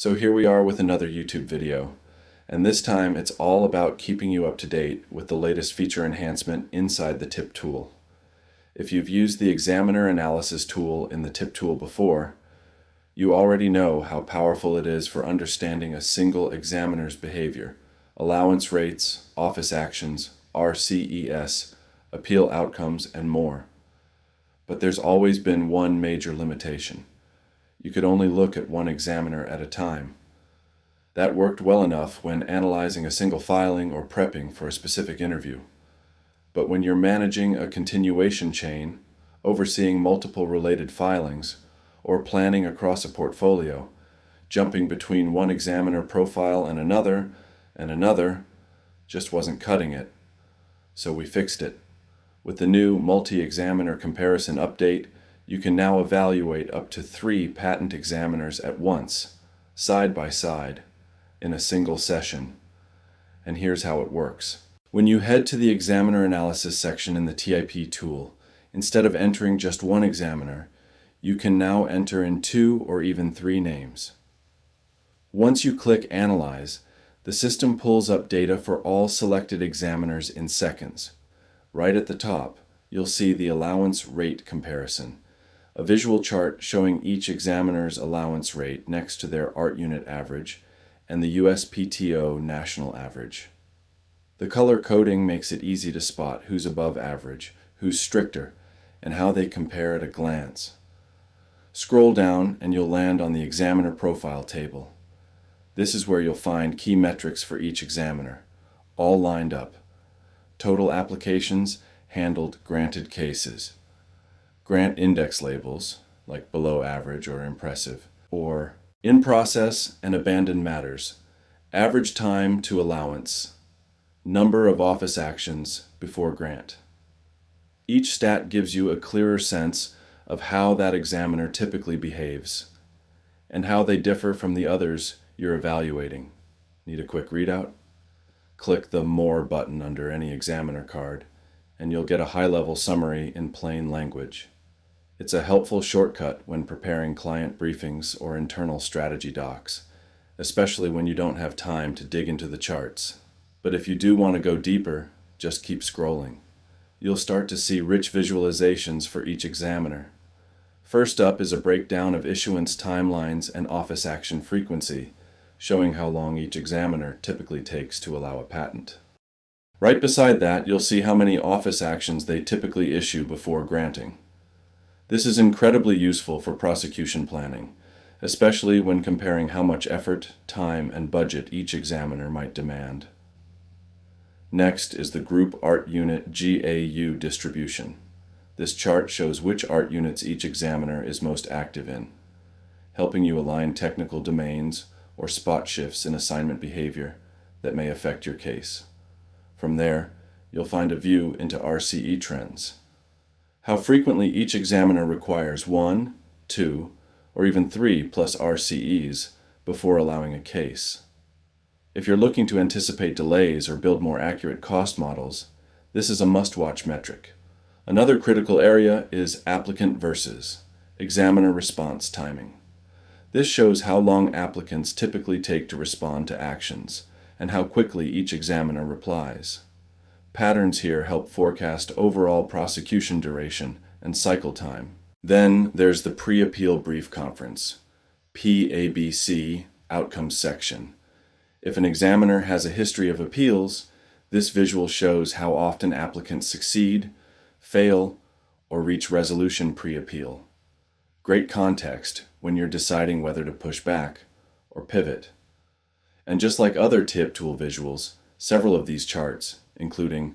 So here we are with another YouTube video, and this time it's all about keeping you up to date with the latest feature enhancement inside the TIP tool. If you've used the examiner analysis tool in the TIP tool before, you already know how powerful it is for understanding a single examiner's behavior, allowance rates, office actions, RCES, appeal outcomes, and more. But there's always been one major limitation. You could only look at one examiner at a time. That worked well enough when analyzing a single filing or prepping for a specific interview. But when you're managing a continuation chain, overseeing multiple related filings, or planning across a portfolio, jumping between one examiner profile and another, just wasn't cutting it. So we fixed it. With the new multi-examiner comparison update, you can now evaluate up to 3 patent examiners at once, side by side, in a single session. And here's how it works. When you head to the examiner analysis section in the TIP tool, instead of entering just one examiner, you can now enter in 2 or even 3 names. Once you click Analyze, the system pulls up data for all selected examiners in seconds. Right at the top, you'll see the allowance rate comparison, a visual chart showing each examiner's allowance rate next to their art unit average and the USPTO national average. The color coding makes it easy to spot who's above average, who's stricter, and how they compare at a glance. Scroll down and you'll land on the examiner profile table. This is where you'll find key metrics for each examiner, all lined up. Total applications, handled granted cases. Grant index labels, like below average or impressive, or in process and abandoned matters, average time to allowance, number of office actions before grant. Each stat gives you a clearer sense of how that examiner typically behaves, and how they differ from the others you're evaluating. Need a quick readout? Click the More button under any examiner card, and you'll get a high-level summary in plain language. It's a helpful shortcut when preparing client briefings or internal strategy docs, especially when you don't have time to dig into the charts. But if you do want to go deeper, just keep scrolling. You'll start to see rich visualizations for each examiner. First up is a breakdown of issuance timelines and office action frequency, showing how long each examiner typically takes to allow a patent. Right beside that, you'll see how many office actions they typically issue before granting. This is incredibly useful for prosecution planning, especially when comparing how much effort, time, and budget each examiner might demand. Next is the Group Art Unit GAU distribution. This chart shows which art units each examiner is most active in, helping you align technical domains or spot shifts in assignment behavior that may affect your case. From there, you'll find a view into RCE trends. How frequently each examiner requires 1, 2, or even 3 plus RCEs before allowing a case. If you're looking to anticipate delays or build more accurate cost models, this is a must-watch metric. Another critical area is applicant versus examiner response timing. This shows how long applicants typically take to respond to actions, and how quickly each examiner replies. Patterns here help forecast overall prosecution duration and cycle time. Then there's the Pre-Appeal Brief Conference, PABC, Outcomes section. If an examiner has a history of appeals, this visual shows how often applicants succeed, fail, or reach resolution pre-appeal. Great context when you're deciding whether to push back or pivot. And just like other TIP tool visuals, several of these charts, including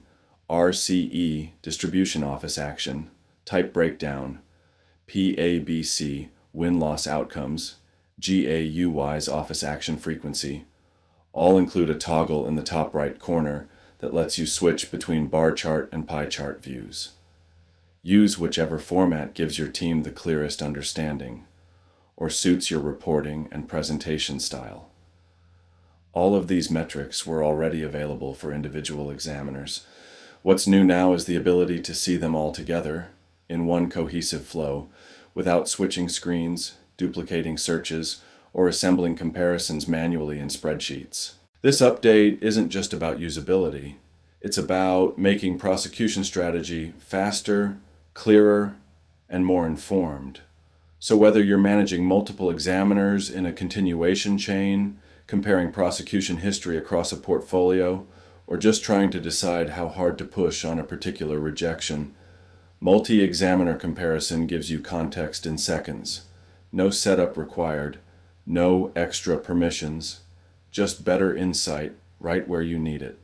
RCE, Distribution Office Action, Type Breakdown, PABC, Win-Loss Outcomes, GAU-wise Office Action Frequency, all include a toggle in the top right corner that lets you switch between bar chart and pie chart views. Use whichever format gives your team the clearest understanding, or suits your reporting and presentation style. All of these metrics were already available for individual examiners. What's new now is the ability to see them all together in one cohesive flow without switching screens, duplicating searches, or assembling comparisons manually in spreadsheets. This update isn't just about usability. It's about making prosecution strategy faster, clearer, and more informed. So whether you're managing multiple examiners in a continuation chain, comparing prosecution history across a portfolio, or just trying to decide how hard to push on a particular rejection, multi-examiner comparison gives you context in seconds. No setup required, no extra permissions, just better insight right where you need it.